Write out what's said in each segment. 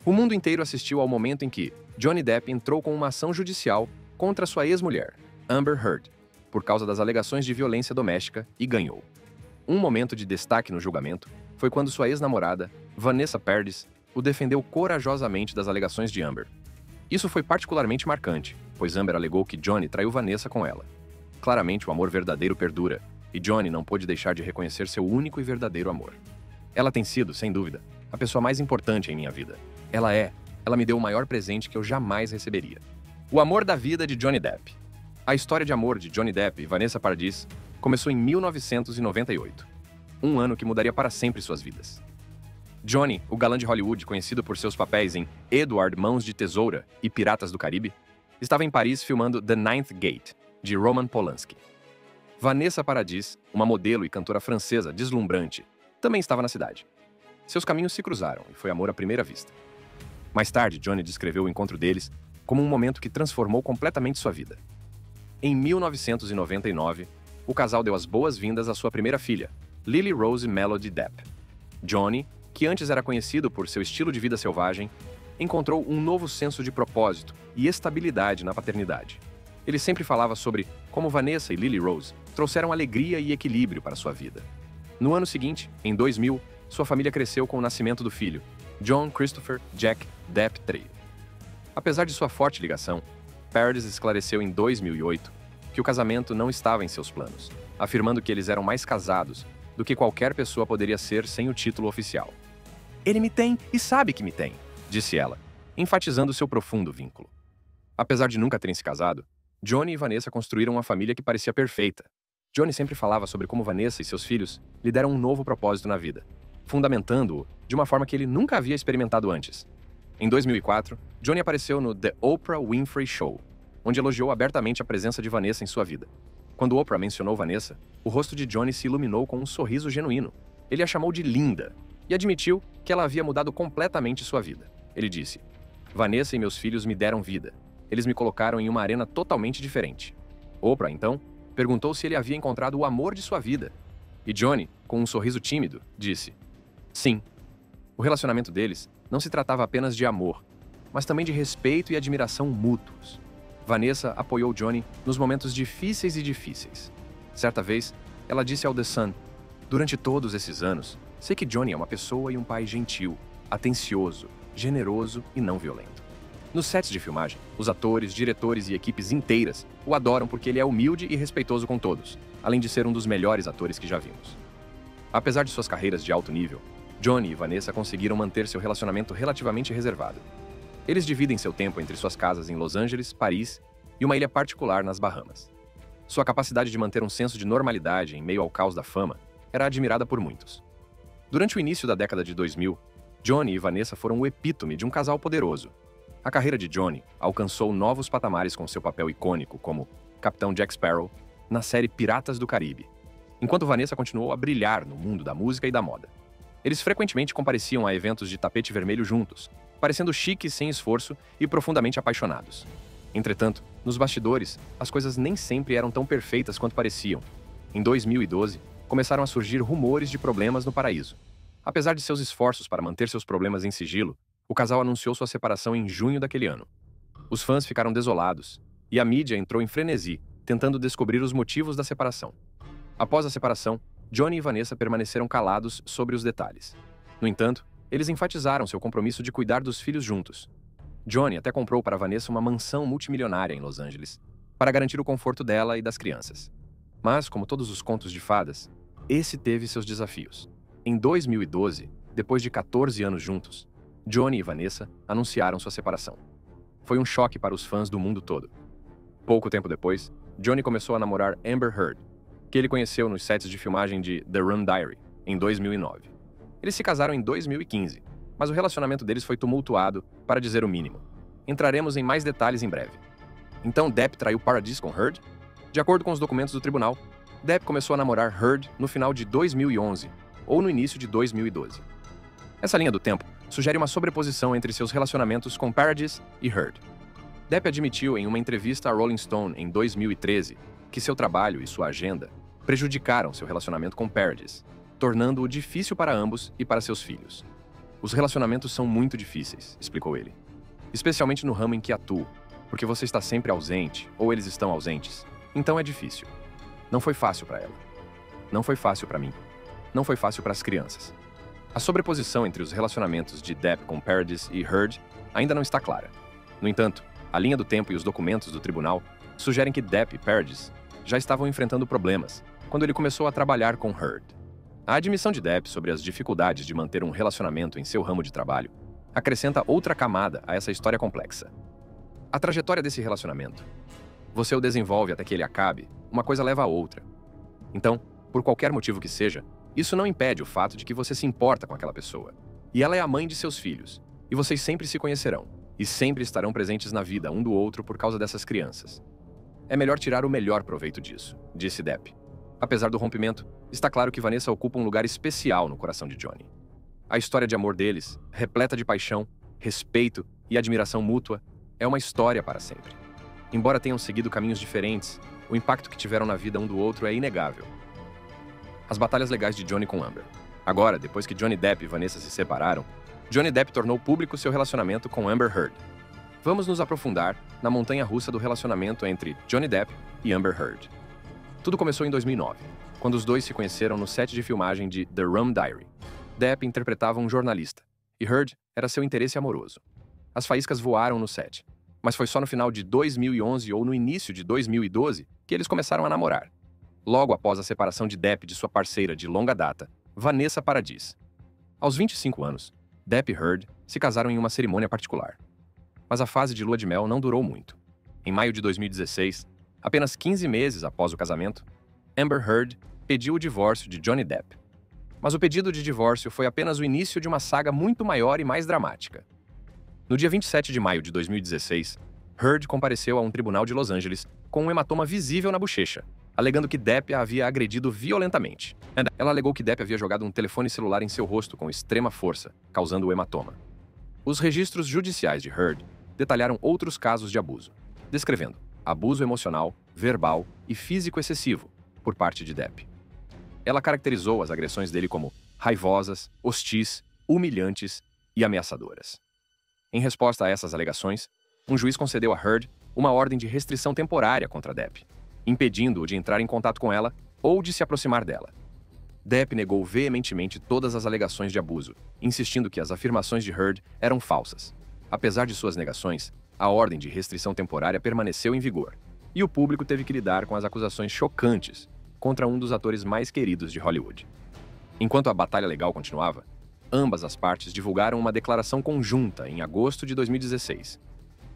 O mundo inteiro assistiu ao momento em que Johnny Depp entrou com uma ação judicial contra sua ex-mulher, Amber Heard, por causa das alegações de violência doméstica e ganhou. Um momento de destaque no julgamento foi quando sua ex-namorada, Vanessa Paradis, o defendeu corajosamente das alegações de Amber. Isso foi particularmente marcante, pois Amber alegou que Johnny traiu Vanessa com ela. Claramente o amor verdadeiro perdura, e Johnny não pôde deixar de reconhecer seu único e verdadeiro amor. Ela tem sido, sem dúvida, a pessoa mais importante em minha vida. Ela me deu o maior presente que eu jamais receberia. O amor da vida de Johnny Depp. A história de amor de Johnny Depp e Vanessa Paradis começou em 1998, um ano que mudaria para sempre suas vidas. Johnny, o galã de Hollywood conhecido por seus papéis em Edward Mãos de Tesoura e Piratas do Caribe, estava em Paris filmando The Ninth Gate, de Roman Polanski. Vanessa Paradis, uma modelo e cantora francesa deslumbrante, também estava na cidade. Seus caminhos se cruzaram e foi amor à primeira vista. Mais tarde, Johnny descreveu o encontro deles como um momento que transformou completamente sua vida. Em 1999, o casal deu as boas-vindas à sua primeira filha, Lily Rose Melody Depp. Johnny, que antes era conhecido por seu estilo de vida selvagem, encontrou um novo senso de propósito e estabilidade na paternidade. Ele sempre falava sobre como Vanessa e Lily Rose trouxeram alegria e equilíbrio para sua vida. No ano seguinte, em 2000, sua família cresceu com o nascimento do filho, John Christopher Jack Depp III. Apesar de sua forte ligação, Paradis esclareceu em 2008 que o casamento não estava em seus planos, afirmando que eles eram mais casados do que qualquer pessoa poderia ser sem o título oficial. "Ele me tem e sabe que me tem", disse ela, enfatizando seu profundo vínculo. Apesar de nunca terem se casado, Johnny e Vanessa construíram uma família que parecia perfeita. Johnny sempre falava sobre como Vanessa e seus filhos lhe deram um novo propósito na vida, fundamentando-o de uma forma que ele nunca havia experimentado antes. Em 2004, Johnny apareceu no The Oprah Winfrey Show, onde elogiou abertamente a presença de Vanessa em sua vida. Quando Oprah mencionou Vanessa, o rosto de Johnny se iluminou com um sorriso genuíno. Ele a chamou de linda e admitiu que ela havia mudado completamente sua vida. Ele disse: "Vanessa e meus filhos me deram vida. Eles me colocaram em uma arena totalmente diferente." Oprah, então, perguntou se ele havia encontrado o amor de sua vida. E Johnny, com um sorriso tímido, disse: "Sim." O relacionamento deles não se tratava apenas de amor, mas também de respeito e admiração mútuos. Vanessa apoiou Johnny nos momentos difíceis e difíceis. Certa vez, ela disse ao The Sun: "Durante todos esses anos, sei que Johnny é uma pessoa e um pai gentil, atencioso, generoso e não violento." Nos sets de filmagem, os atores, diretores e equipes inteiras o adoram porque ele é humilde e respeitoso com todos, além de ser um dos melhores atores que já vimos. Apesar de suas carreiras de alto nível, Johnny e Vanessa conseguiram manter seu relacionamento relativamente reservado. Eles dividem seu tempo entre suas casas em Los Angeles, Paris e uma ilha particular nas Bahamas. Sua capacidade de manter um senso de normalidade em meio ao caos da fama era admirada por muitos. Durante o início da década de 2000, Johnny e Vanessa foram o epítome de um casal poderoso. A carreira de Johnny alcançou novos patamares com seu papel icônico como Capitão Jack Sparrow na série Piratas do Caribe, enquanto Vanessa continuou a brilhar no mundo da música e da moda. Eles frequentemente compareciam a eventos de tapete vermelho juntos, parecendo chiques sem esforço e profundamente apaixonados. Entretanto, nos bastidores, as coisas nem sempre eram tão perfeitas quanto pareciam. Em 2012, começaram a surgir rumores de problemas no paraíso. Apesar de seus esforços para manter seus problemas em sigilo, o casal anunciou sua separação em junho daquele ano. Os fãs ficaram desolados, e a mídia entrou em frenesi, tentando descobrir os motivos da separação. Após a separação, Johnny e Vanessa permaneceram calados sobre os detalhes. No entanto, eles enfatizaram seu compromisso de cuidar dos filhos juntos. Johnny até comprou para Vanessa uma mansão multimilionária em Los Angeles, para garantir o conforto dela e das crianças. Mas, como todos os contos de fadas, esse teve seus desafios. Em 2012, depois de 14 anos juntos, Johnny e Vanessa anunciaram sua separação. Foi um choque para os fãs do mundo todo. Pouco tempo depois, Johnny começou a namorar Amber Heard, que ele conheceu nos sets de filmagem de The Rum Diary, em 2009. Eles se casaram em 2015, mas o relacionamento deles foi tumultuado, para dizer o mínimo. Entraremos em mais detalhes em breve. Então Depp traiu Paradis com Heard? De acordo com os documentos do tribunal, Depp começou a namorar Heard no final de 2011, ou no início de 2012. Essa linha do tempo sugere uma sobreposição entre seus relacionamentos com Paradis e Heard. Depp admitiu em uma entrevista à Rolling Stone em 2013 que seu trabalho e sua agenda prejudicaram seu relacionamento com Paradis, tornando-o difícil para ambos e para seus filhos. Os relacionamentos são muito difíceis, explicou ele. Especialmente no ramo em que atuo, porque você está sempre ausente, ou eles estão ausentes. Então é difícil. Não foi fácil para ela. Não foi fácil para mim. Não foi fácil para as crianças. A sobreposição entre os relacionamentos de Depp com Paradis e Heard ainda não está clara. No entanto, a linha do tempo e os documentos do tribunal sugerem que Depp e Paradis já estavam enfrentando problemas quando ele começou a trabalhar com Heard. A admissão de Depp sobre as dificuldades de manter um relacionamento em seu ramo de trabalho acrescenta outra camada a essa história complexa. A trajetória desse relacionamento. Você o desenvolve até que ele acabe, uma coisa leva a outra. Então, por qualquer motivo que seja, isso não impede o fato de que você se importa com aquela pessoa. E ela é a mãe de seus filhos, e vocês sempre se conhecerão, e sempre estarão presentes na vida um do outro por causa dessas crianças. É melhor tirar o melhor proveito disso, disse Depp. Apesar do rompimento, está claro que Vanessa ocupa um lugar especial no coração de Johnny. A história de amor deles, repleta de paixão, respeito e admiração mútua, é uma história para sempre. Embora tenham seguido caminhos diferentes, o impacto que tiveram na vida um do outro é inegável. As batalhas legais de Johnny com Amber. Agora, depois que Johnny Depp e Vanessa se separaram, Johnny Depp tornou público seu relacionamento com Amber Heard. Vamos nos aprofundar na montanha-russa do relacionamento entre Johnny Depp e Amber Heard. Tudo começou em 2009, quando os dois se conheceram no set de filmagem de The Rum Diary. Depp interpretava um jornalista, e Heard era seu interesse amoroso. As faíscas voaram no set, mas foi só no final de 2011 ou no início de 2012 que eles começaram a namorar. Logo após a separação de Depp de sua parceira de longa data, Vanessa Paradis. Aos 25 anos, Depp e Heard se casaram em uma cerimônia particular. Mas a fase de lua de mel não durou muito. Em maio de 2016, apenas 15 meses após o casamento, Amber Heard pediu o divórcio de Johnny Depp. Mas o pedido de divórcio foi apenas o início de uma saga muito maior e mais dramática. No dia 27 de maio de 2016, Heard compareceu a um tribunal de Los Angeles com um hematoma visível na bochecha, alegando que Depp a havia agredido violentamente. Ela alegou que Depp havia jogado um telefone celular em seu rosto com extrema força, causando o hematoma. Os registros judiciais de Heard detalharam outros casos de abuso, descrevendo abuso emocional, verbal e físico excessivo por parte de Depp. Ela caracterizou as agressões dele como raivosas, hostis, humilhantes e ameaçadoras. Em resposta a essas alegações, um juiz concedeu a Heard uma ordem de restrição temporária contra Depp, impedindo-o de entrar em contato com ela ou de se aproximar dela. Depp negou veementemente todas as alegações de abuso, insistindo que as afirmações de Heard eram falsas. Apesar de suas negações, a ordem de restrição temporária permaneceu em vigor, e o público teve que lidar com as acusações chocantes contra um dos atores mais queridos de Hollywood. Enquanto a batalha legal continuava, ambas as partes divulgaram uma declaração conjunta em agosto de 2016,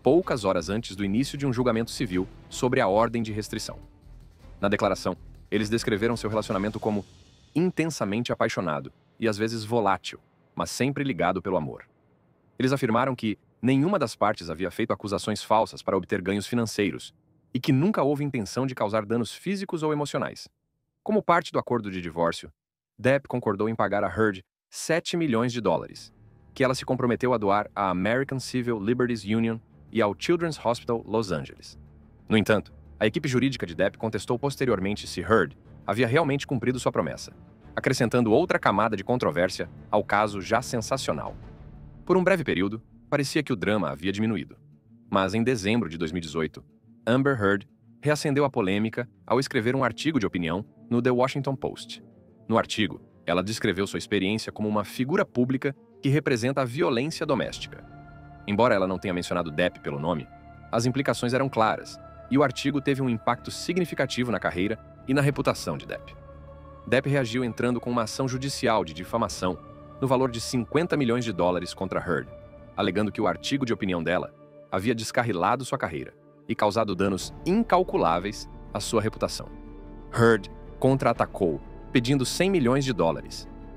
poucas horas antes do início de um julgamento civil sobre a ordem de restrição. Na declaração, eles descreveram seu relacionamento como intensamente apaixonado e às vezes volátil, mas sempre ligado pelo amor. Eles afirmaram que nenhuma das partes havia feito acusações falsas para obter ganhos financeiros e que nunca houve intenção de causar danos físicos ou emocionais. Como parte do acordo de divórcio, Depp concordou em pagar a Heard $7 milhões, que ela se comprometeu a doar à American Civil Liberties Union e ao Children's Hospital Los Angeles. No entanto, a equipe jurídica de Depp contestou posteriormente se Heard havia realmente cumprido sua promessa, acrescentando outra camada de controvérsia ao caso já sensacional. Por um breve período, parecia que o drama havia diminuído. Mas em dezembro de 2018, Amber Heard reacendeu a polêmica ao escrever um artigo de opinião no The Washington Post. No artigo, ela descreveu sua experiência como uma figura pública que representa a violência doméstica. Embora ela não tenha mencionado Depp pelo nome, as implicações eram claras, e o artigo teve um impacto significativo na carreira e na reputação de Depp. Depp reagiu entrando com uma ação judicial de difamação no valor de $50 milhões contra Heard, alegando que o artigo de opinião dela havia descarrilado sua carreira e causado danos incalculáveis à sua reputação. Heard contra-atacou, pedindo $100 milhões,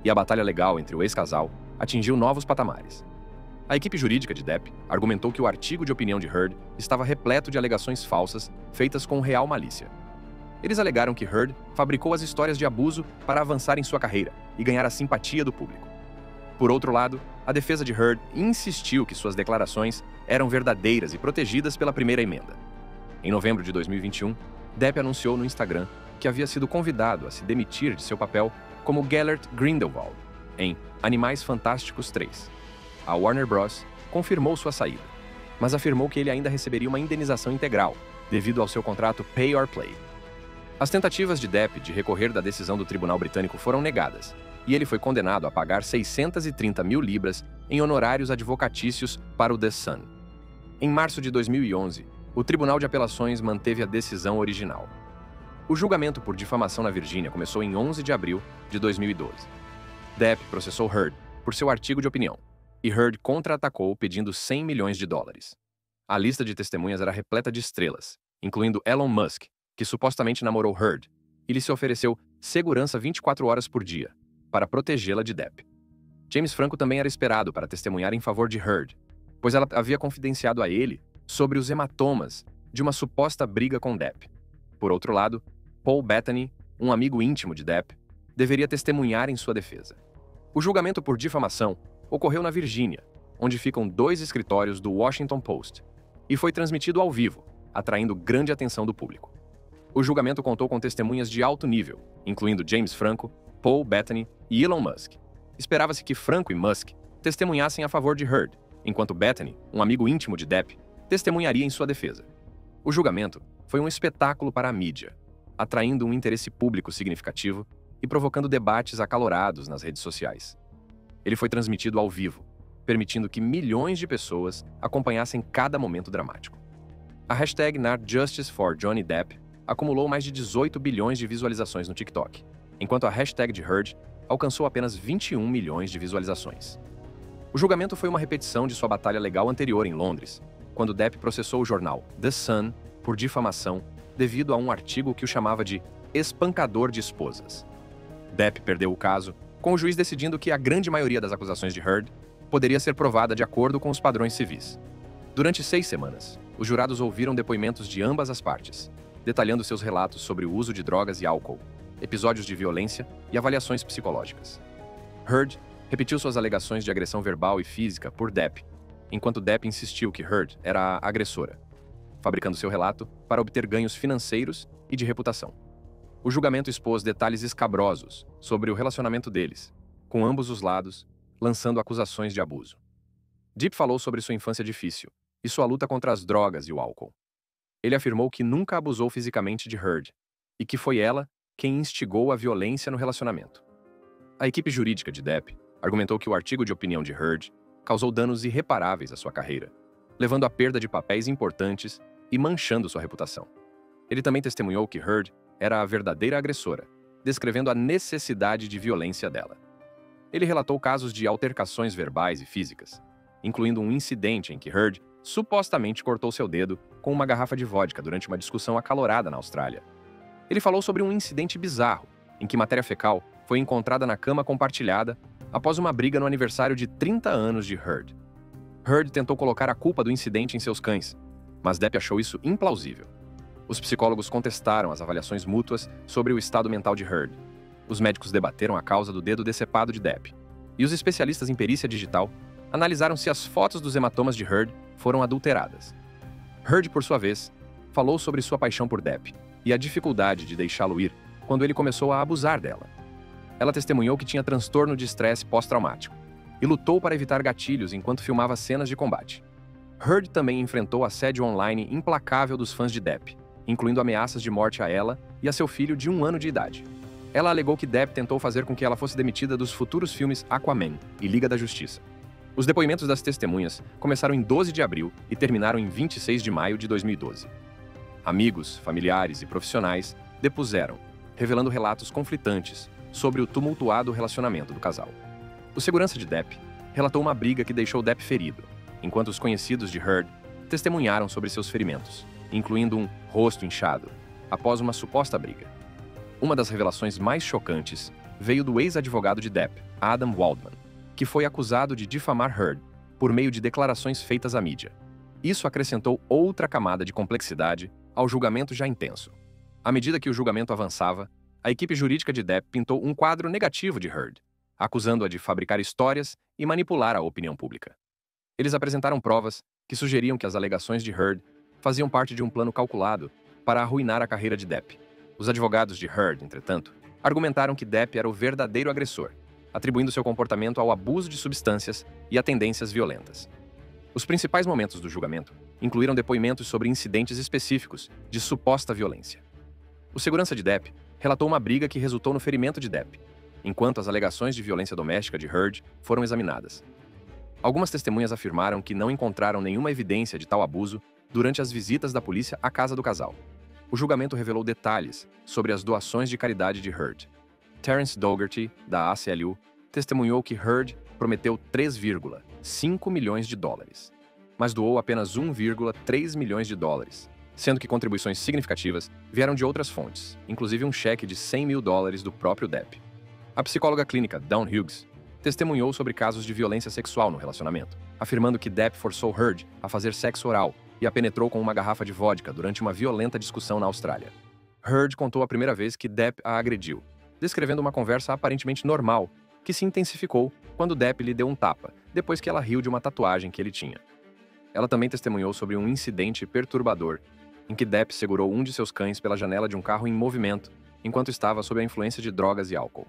e a batalha legal entre o ex-casal atingiu novos patamares. A equipe jurídica de Depp argumentou que o artigo de opinião de Heard estava repleto de alegações falsas feitas com real malícia. Eles alegaram que Heard fabricou as histórias de abuso para avançar em sua carreira e ganhar a simpatia do público. Por outro lado, a defesa de Heard insistiu que suas declarações eram verdadeiras e protegidas pela primeira emenda. Em novembro de 2021, Depp anunciou no Instagram que havia sido convidado a se demitir de seu papel como Gellert Grindelwald em Animais Fantásticos 3. a Warner Bros. Confirmou sua saída, mas afirmou que ele ainda receberia uma indenização integral, devido ao seu contrato Pay or Play. As tentativas de Depp de recorrer da decisão do tribunal britânico foram negadas, e ele foi condenado a pagar 630 mil libras em honorários advocatícios para o The Sun. Em março de 2011, o Tribunal de Apelações manteve a decisão original. O julgamento por difamação na Virgínia começou em 11 de abril de 2012. Depp processou Heard por seu artigo de opinião, e Heard contra-atacou pedindo 100 milhões de dólares. A lista de testemunhas era repleta de estrelas, incluindo Elon Musk, que supostamente namorou Heard, e lhe se ofereceu segurança 24 horas por dia, para protegê-la de Depp. James Franco também era esperado para testemunhar em favor de Heard, pois ela havia confidenciado a ele sobre os hematomas de uma suposta briga com Depp. Por outro lado, Paul Bettany, um amigo íntimo de Depp, deveria testemunhar em sua defesa. O julgamento por difamação ocorreu na Virgínia, onde ficam 2 escritórios do Washington Post, e foi transmitido ao vivo, atraindo grande atenção do público. O julgamento contou com testemunhas de alto nível, incluindo James Franco, Paul Bettany e Elon Musk. Esperava-se que Franco e Musk testemunhassem a favor de Heard, enquanto Bettany, um amigo íntimo de Depp, testemunharia em sua defesa. O julgamento foi um espetáculo para a mídia, atraindo um interesse público significativo e provocando debates acalorados nas redes sociais. Ele foi transmitido ao vivo, permitindo que milhões de pessoas acompanhassem cada momento dramático. A hashtag #NotJusticeForJohnnyDepp acumulou mais de 18 bilhões de visualizações no TikTok, enquanto a hashtag de Heard alcançou apenas 21 milhões de visualizações. O julgamento foi uma repetição de sua batalha legal anterior em Londres, quando Depp processou o jornal The Sun por difamação devido a um artigo que o chamava de espancador de esposas. Depp perdeu o caso, com o juiz decidindo que a grande maioria das acusações de Heard poderia ser provada de acordo com os padrões civis. Durante 6 semanas, os jurados ouviram depoimentos de ambas as partes, detalhando seus relatos sobre o uso de drogas e álcool, episódios de violência e avaliações psicológicas. Heard repetiu suas alegações de agressão verbal e física por Depp, enquanto Depp insistiu que Heard era a agressora, fabricando seu relato para obter ganhos financeiros e de reputação. O julgamento expôs detalhes escabrosos sobre o relacionamento deles, com ambos os lados, lançando acusações de abuso. Depp falou sobre sua infância difícil e sua luta contra as drogas e o álcool. Ele afirmou que nunca abusou fisicamente de Heard e que foi ela quem instigou a violência no relacionamento. A equipe jurídica de Depp argumentou que o artigo de opinião de Heard causou danos irreparáveis à sua carreira, levando à perda de papéis importantes e manchando sua reputação. Ele também testemunhou que Heard era a verdadeira agressora, descrevendo a necessidade de violência dela. Ele relatou casos de altercações verbais e físicas, incluindo um incidente em que Heard supostamente cortou seu dedo com uma garrafa de vodka durante uma discussão acalorada na Austrália. Ele falou sobre um incidente bizarro, em que matéria fecal foi encontrada na cama compartilhada após uma briga no aniversário de 30 anos de Heard. Heard tentou colocar a culpa do incidente em seus cães, mas Depp achou isso implausível. Os psicólogos contestaram as avaliações mútuas sobre o estado mental de Heard. Os médicos debateram a causa do dedo decepado de Depp. E os especialistas em perícia digital analisaram se as fotos dos hematomas de Heard foram adulteradas. Heard, por sua vez, falou sobre sua paixão por Depp e a dificuldade de deixá-lo ir quando ele começou a abusar dela. Ela testemunhou que tinha transtorno de estresse pós-traumático e lutou para evitar gatilhos enquanto filmava cenas de combate. Heard também enfrentou assédio online implacável dos fãs de Depp, incluindo ameaças de morte a ela e a seu filho de 1 ano de idade. Ela alegou que Depp tentou fazer com que ela fosse demitida dos futuros filmes Aquaman e Liga da Justiça. Os depoimentos das testemunhas começaram em 12 de abril e terminaram em 26 de maio de 2012. Amigos, familiares e profissionais depuseram, revelando relatos conflitantes sobre o tumultuado relacionamento do casal. O segurança de Depp relatou uma briga que deixou Depp ferido, enquanto os conhecidos de Heard testemunharam sobre seus ferimentos, incluindo um rosto inchado, após uma suposta briga. Uma das revelações mais chocantes veio do ex-advogado de Depp, Adam Waldman, que foi acusado de difamar Heard por meio de declarações feitas à mídia. Isso acrescentou outra camada de complexidade ao julgamento já intenso. À medida que o julgamento avançava, a equipe jurídica de Depp pintou um quadro negativo de Heard, acusando-a de fabricar histórias e manipular a opinião pública. Eles apresentaram provas que sugeriam que as alegações de Heard faziam parte de um plano calculado para arruinar a carreira de Depp. Os advogados de Heard, entretanto, argumentaram que Depp era o verdadeiro agressor, atribuindo seu comportamento ao abuso de substâncias e a tendências violentas. Os principais momentos do julgamento incluíram depoimentos sobre incidentes específicos de suposta violência. O segurança de Depp relatou uma briga que resultou no ferimento de Depp, enquanto as alegações de violência doméstica de Heard foram examinadas. Algumas testemunhas afirmaram que não encontraram nenhuma evidência de tal abuso durante as visitas da polícia à casa do casal. O julgamento revelou detalhes sobre as doações de caridade de Heard. Terence Dougherty, da ACLU, testemunhou que Heard prometeu 3,5 milhões de dólares, mas doou apenas 1,3 milhões de dólares, sendo que contribuições significativas vieram de outras fontes, inclusive um cheque de 100 mil dólares do próprio Depp. A psicóloga clínica Dawn Hughes testemunhou sobre casos de violência sexual no relacionamento, afirmando que Depp forçou Heard a fazer sexo oral e a penetrou com uma garrafa de vodka durante uma violenta discussão na Austrália. Heard contou a primeira vez que Depp a agrediu, descrevendo uma conversa aparentemente normal, que se intensificou quando Depp lhe deu um tapa, depois que ela riu de uma tatuagem que ele tinha. Ela também testemunhou sobre um incidente perturbador, em que Depp segurou um de seus cães pela janela de um carro em movimento, enquanto estava sob a influência de drogas e álcool.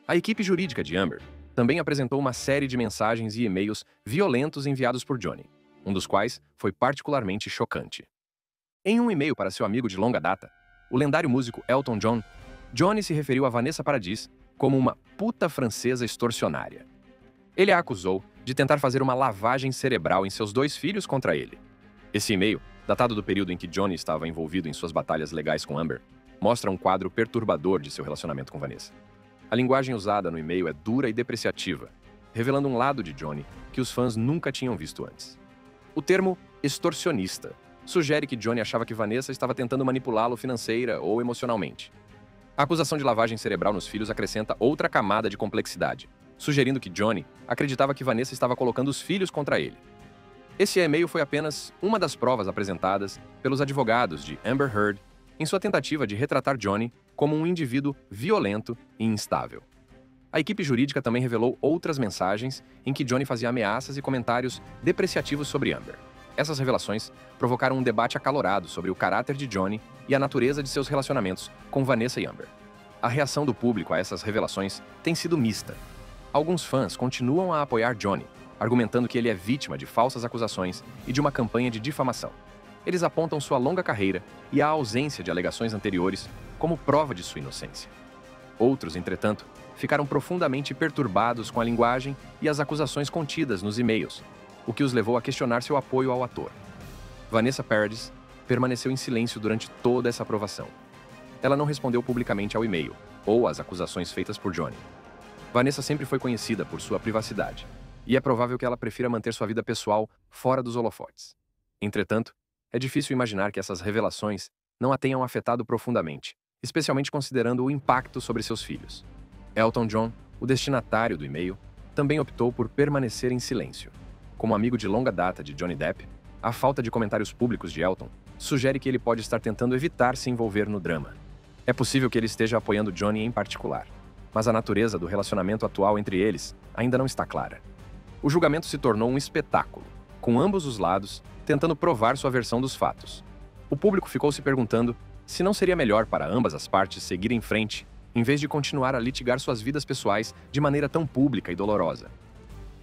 A equipe jurídica de Amber também apresentou uma série de mensagens e e-mails violentos enviados por Johnny, um dos quais foi particularmente chocante. Em um e-mail para seu amigo de longa data, o lendário músico Elton John, Johnny se referiu a Vanessa Paradis como uma puta francesa extorsionária. Ele a acusou de tentar fazer uma lavagem cerebral em seus 2 filhos contra ele. Esse e-mail, datado do período em que Johnny estava envolvido em suas batalhas legais com Amber, mostra um quadro perturbador de seu relacionamento com Vanessa. A linguagem usada no e-mail é dura e depreciativa, revelando um lado de Johnny que os fãs nunca tinham visto antes. O termo extorsionista sugere que Johnny achava que Vanessa estava tentando manipulá-lo financeira ou emocionalmente. A acusação de lavagem cerebral nos filhos acrescenta outra camada de complexidade, sugerindo que Johnny acreditava que Vanessa estava colocando os filhos contra ele. Esse e-mail foi apenas uma das provas apresentadas pelos advogados de Amber Heard em sua tentativa de retratar Johnny como um indivíduo violento e instável. A equipe jurídica também revelou outras mensagens em que Johnny fazia ameaças e comentários depreciativos sobre Amber. Essas revelações provocaram um debate acalorado sobre o caráter de Johnny e a natureza de seus relacionamentos com Vanessa e Amber. A reação do público a essas revelações tem sido mista. Alguns fãs continuam a apoiar Johnny, argumentando que ele é vítima de falsas acusações e de uma campanha de difamação. Eles apontam sua longa carreira e a ausência de alegações anteriores como prova de sua inocência. Outros, entretanto, ficaram profundamente perturbados com a linguagem e as acusações contidas nos e-mails, o que os levou a questionar seu apoio ao ator. Vanessa Paradis permaneceu em silêncio durante toda essa aprovação. Ela não respondeu publicamente ao e-mail ou às acusações feitas por Johnny. Vanessa sempre foi conhecida por sua privacidade, e é provável que ela prefira manter sua vida pessoal fora dos holofotes. Entretanto, é difícil imaginar que essas revelações não a tenham afetado profundamente, especialmente considerando o impacto sobre seus filhos. Elton John, o destinatário do e-mail, também optou por permanecer em silêncio. Como amigo de longa data de Johnny Depp, a falta de comentários públicos de Elton sugere que ele pode estar tentando evitar se envolver no drama. É possível que ele esteja apoiando Johnny em particular, mas a natureza do relacionamento atual entre eles ainda não está clara. O julgamento se tornou um espetáculo, com ambos os lados tentando provar sua versão dos fatos. O público ficou se perguntando se não seria melhor para ambas as partes seguir em frente, em vez de continuar a litigar suas vidas pessoais de maneira tão pública e dolorosa.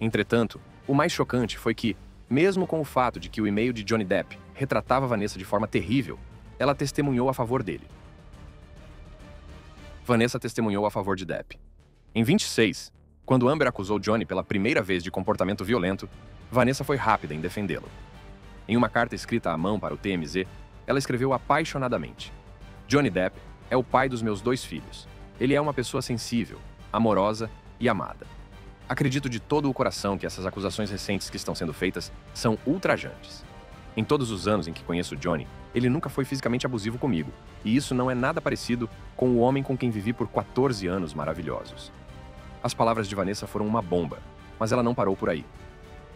Entretanto, o mais chocante foi que, mesmo com o fato de que o e-mail de Johnny Depp retratava Vanessa de forma terrível, ela testemunhou a favor dele. Vanessa testemunhou a favor de Depp. Em 26, quando Amber acusou Johnny pela primeira vez de comportamento violento, Vanessa foi rápida em defendê-lo. Em uma carta escrita à mão para o TMZ, ela escreveu apaixonadamente: Johnny Depp é o pai dos meus 2 filhos. Ele é uma pessoa sensível, amorosa e amada. Acredito de todo o coração que essas acusações recentes que estão sendo feitas são ultrajantes. Em todos os anos em que conheço Johnny, ele nunca foi fisicamente abusivo comigo, e isso não é nada parecido com o homem com quem vivi por 14 anos maravilhosos. As palavras de Vanessa foram uma bomba, mas ela não parou por aí.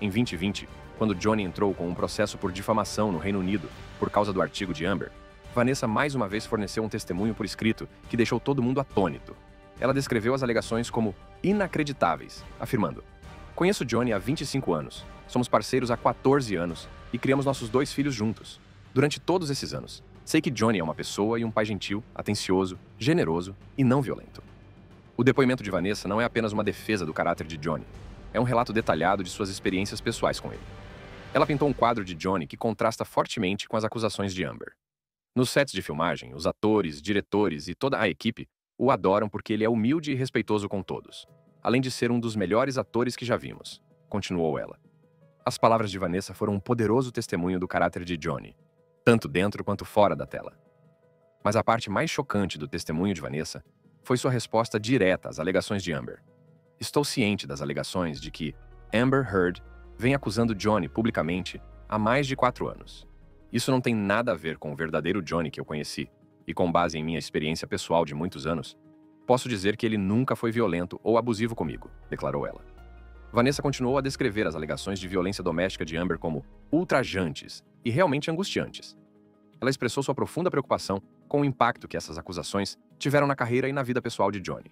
Em 2020, quando Johnny entrou com um processo por difamação no Reino Unido por causa do artigo de Amber, Vanessa mais uma vez forneceu um testemunho por escrito que deixou todo mundo atônito. Ela descreveu as alegações como inacreditáveis, afirmando: Conheço Johnny há 25 anos, somos parceiros há 14 anos e criamos nossos 2 filhos juntos. Durante todos esses anos, sei que Johnny é uma pessoa e um pai gentil, atencioso, generoso e não violento. O depoimento de Vanessa não é apenas uma defesa do caráter de Johnny. É um relato detalhado de suas experiências pessoais com ele. Ela pintou um quadro de Johnny que contrasta fortemente com as acusações de Amber. Nos sets de filmagem, os atores, diretores e toda a equipe o adoram porque ele é humilde e respeitoso com todos, além de ser um dos melhores atores que já vimos, continuou ela. As palavras de Vanessa foram um poderoso testemunho do caráter de Johnny, tanto dentro quanto fora da tela. Mas a parte mais chocante do testemunho de Vanessa foi sua resposta direta às alegações de Amber. Estou ciente das alegações de que Amber Heard vem acusando Johnny publicamente há mais de 4 anos. Isso não tem nada a ver com o verdadeiro Johnny que eu conheci, e com base em minha experiência pessoal de muitos anos, posso dizer que ele nunca foi violento ou abusivo comigo, declarou ela. Vanessa continuou a descrever as alegações de violência doméstica de Amber como ultrajantes e realmente angustiantes. Ela expressou sua profunda preocupação com o impacto que essas acusações tiveram na carreira e na vida pessoal de Johnny.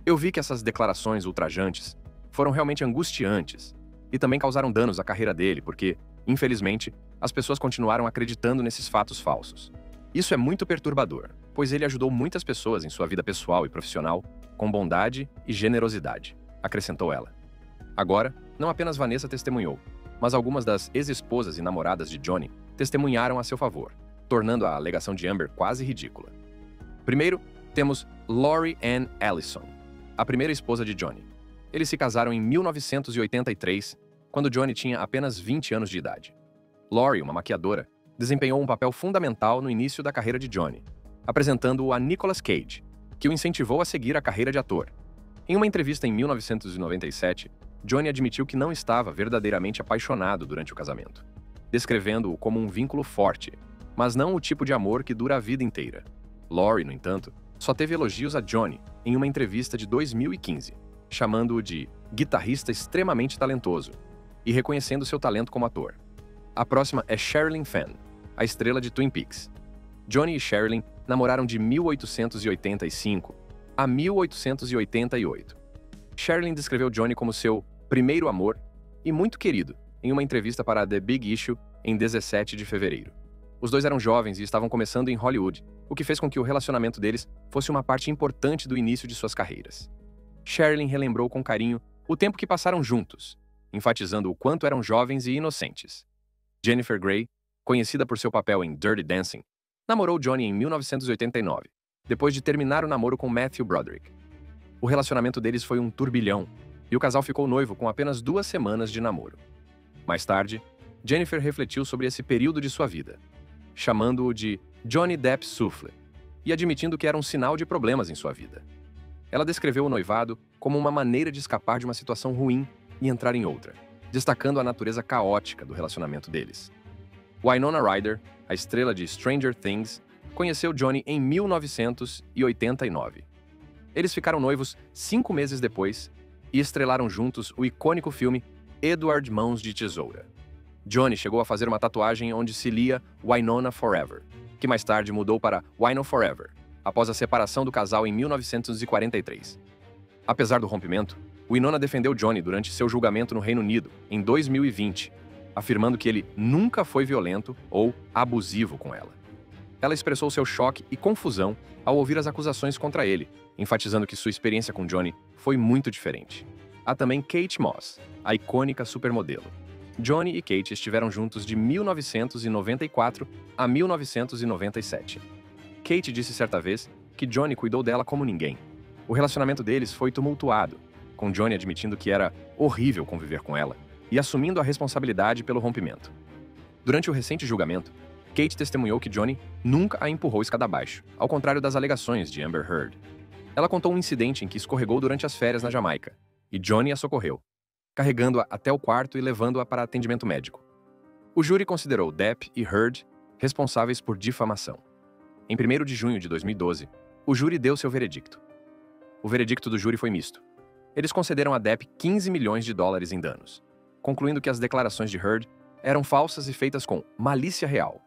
Eu vi que essas declarações ultrajantes foram realmente angustiantes e também causaram danos à carreira dele porque, infelizmente, as pessoas continuaram acreditando nesses fatos falsos. Isso é muito perturbador, pois ele ajudou muitas pessoas em sua vida pessoal e profissional com bondade e generosidade, acrescentou ela. Agora, não apenas Vanessa testemunhou, mas algumas das ex-esposas e namoradas de Johnny testemunharam a seu favor, tornando a alegação de Amber quase ridícula. Primeiro, temos Lori Ann Allison, a primeira esposa de Johnny. Eles se casaram em 1983, quando Johnny tinha apenas 20 anos de idade. Lori, uma maquiadora, desempenhou um papel fundamental no início da carreira de Johnny, apresentando-o a Nicolas Cage, que o incentivou a seguir a carreira de ator. Em uma entrevista em 1997, Johnny admitiu que não estava verdadeiramente apaixonado durante o casamento, descrevendo-o como um vínculo forte, mas não o tipo de amor que dura a vida inteira. Lori, no entanto, só teve elogios a Johnny em uma entrevista de 2015, chamando-o de guitarrista extremamente talentoso e reconhecendo seu talento como ator. A próxima é Sherilyn Fenn, a estrela de Twin Peaks. Johnny e Sherilyn namoraram de 1885 a 1888. Sherilyn descreveu Johnny como seu primeiro amor e muito querido em uma entrevista para The Big Issue em 17 de fevereiro. Os dois eram jovens e estavam começando em Hollywood, o que fez com que o relacionamento deles fosse uma parte importante do início de suas carreiras. Sherilyn relembrou com carinho o tempo que passaram juntos, enfatizando o quanto eram jovens e inocentes. Jennifer Grey, conhecida por seu papel em Dirty Dancing, namorou Johnny em 1989, depois de terminar o namoro com Matthew Broderick. O relacionamento deles foi um turbilhão, e o casal ficou noivo com apenas 2 semanas de namoro. Mais tarde, Jennifer refletiu sobre esse período de sua vida, chamando-o de Johnny Depp Souffle, e admitindo que era um sinal de problemas em sua vida. Ela descreveu o noivado como uma maneira de escapar de uma situação ruim e entrar em outra, destacando a natureza caótica do relacionamento deles. Winona Ryder, a estrela de Stranger Things, conheceu Johnny em 1989. Eles ficaram noivos 5 meses depois e estrelaram juntos o icônico filme Edward Mãos de Tesoura. Johnny chegou a fazer uma tatuagem onde se lia Winona Forever, que mais tarde mudou para Wino Forever, após a separação do casal em 1943. Apesar do rompimento, Winona defendeu Johnny durante seu julgamento no Reino Unido, em 2020, afirmando que ele nunca foi violento ou abusivo com ela. Ela expressou seu choque e confusão ao ouvir as acusações contra ele, enfatizando que sua experiência com Johnny foi muito diferente. Há também Kate Moss, a icônica supermodelo. Johnny e Kate estiveram juntos de 1994 a 1997. Kate disse certa vez que Johnny cuidou dela como ninguém. O relacionamento deles foi tumultuado, com Johnny admitindo que era horrível conviver com ela e assumindo a responsabilidade pelo rompimento. Durante o recente julgamento, Kate testemunhou que Johnny nunca a empurrou escada abaixo, ao contrário das alegações de Amber Heard. Ela contou um incidente em que escorregou durante as férias na Jamaica, e Johnny a socorreu, carregando-a até o quarto e levando-a para atendimento médico. O júri considerou Depp e Heard responsáveis por difamação. Em 1º de junho de 2012, o júri deu seu veredicto. O veredicto do júri foi misto. Eles concederam a Depp 15 milhões de dólares em danos, concluindo que as declarações de Heard eram falsas e feitas com malícia real.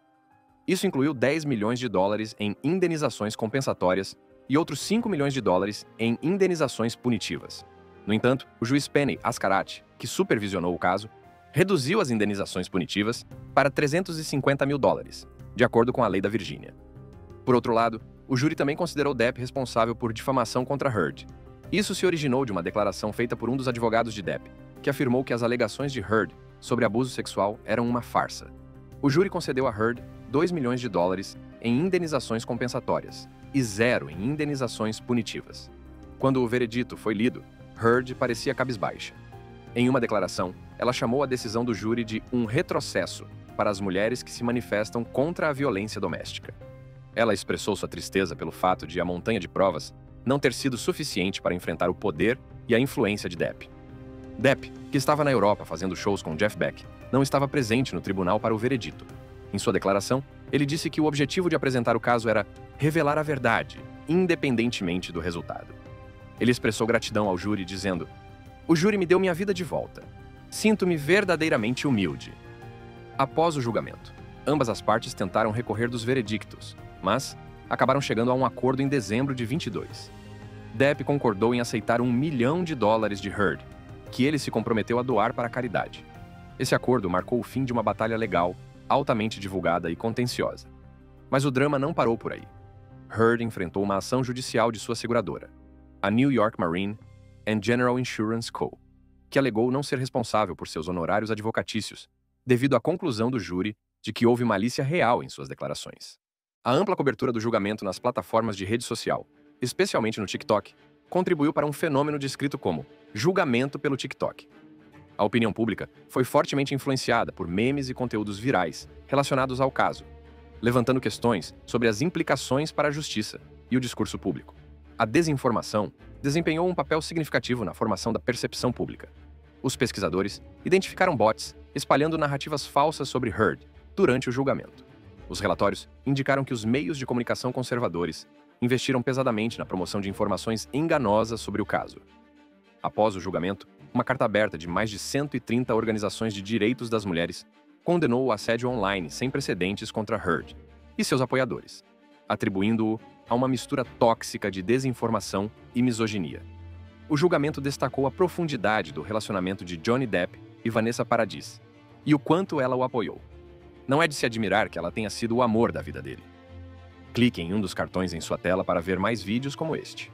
Isso incluiu 10 milhões de dólares em indenizações compensatórias e outros 5 milhões de dólares em indenizações punitivas. No entanto, o juiz Penny Ascarat, que supervisionou o caso, reduziu as indenizações punitivas para 350 mil dólares, de acordo com a lei da Virgínia. Por outro lado, o júri também considerou Depp responsável por difamação contra Heard. Isso se originou de uma declaração feita por um dos advogados de Depp, que afirmou que as alegações de Heard sobre abuso sexual eram uma farsa. O júri concedeu a Heard $2 milhões em indenizações compensatórias e 0 em indenizações punitivas. Quando o veredito foi lido, Heard parecia cabisbaixa. Em uma declaração, ela chamou a decisão do júri de um retrocesso para as mulheres que se manifestam contra a violência doméstica. Ela expressou sua tristeza pelo fato de a montanha de provas não ter sido suficiente para enfrentar o poder e a influência de Depp. Depp, que estava na Europa fazendo shows com Jeff Beck, não estava presente no tribunal para o veredito. Em sua declaração, ele disse que o objetivo de apresentar o caso era revelar a verdade, independentemente do resultado. Ele expressou gratidão ao júri, dizendo: "O júri me deu minha vida de volta. Sinto-me verdadeiramente humilde." Após o julgamento, ambas as partes tentaram recorrer dos veredictos, mas acabaram chegando a um acordo em dezembro de 22. Depp concordou em aceitar $1 milhão de Heard, que ele se comprometeu a doar para a caridade. Esse acordo marcou o fim de uma batalha legal, altamente divulgada e contenciosa. Mas o drama não parou por aí. Heard enfrentou uma ação judicial de sua seguradora, a New York Marine and General Insurance Co., que alegou não ser responsável por seus honorários advocatícios, devido à conclusão do júri de que houve malícia real em suas declarações. A ampla cobertura do julgamento nas plataformas de rede social, especialmente no TikTok, contribuiu para um fenômeno descrito como julgamento pelo TikTok. A opinião pública foi fortemente influenciada por memes e conteúdos virais relacionados ao caso, levantando questões sobre as implicações para a justiça e o discurso público. A desinformação desempenhou um papel significativo na formação da percepção pública. Os pesquisadores identificaram bots espalhando narrativas falsas sobre Heard durante o julgamento. Os relatórios indicaram que os meios de comunicação conservadores investiram pesadamente na promoção de informações enganosas sobre o caso. Após o julgamento, uma carta aberta de mais de 130 organizações de direitos das mulheres condenou o assédio online sem precedentes contra Heard e seus apoiadores, atribuindo-o a uma mistura tóxica de desinformação e misoginia. O julgamento destacou a profundidade do relacionamento de Johnny Depp e Vanessa Paradis, e o quanto ela o apoiou. Não é de se admirar que ela tenha sido o amor da vida dele. Clique em um dos cartões em sua tela para ver mais vídeos como este.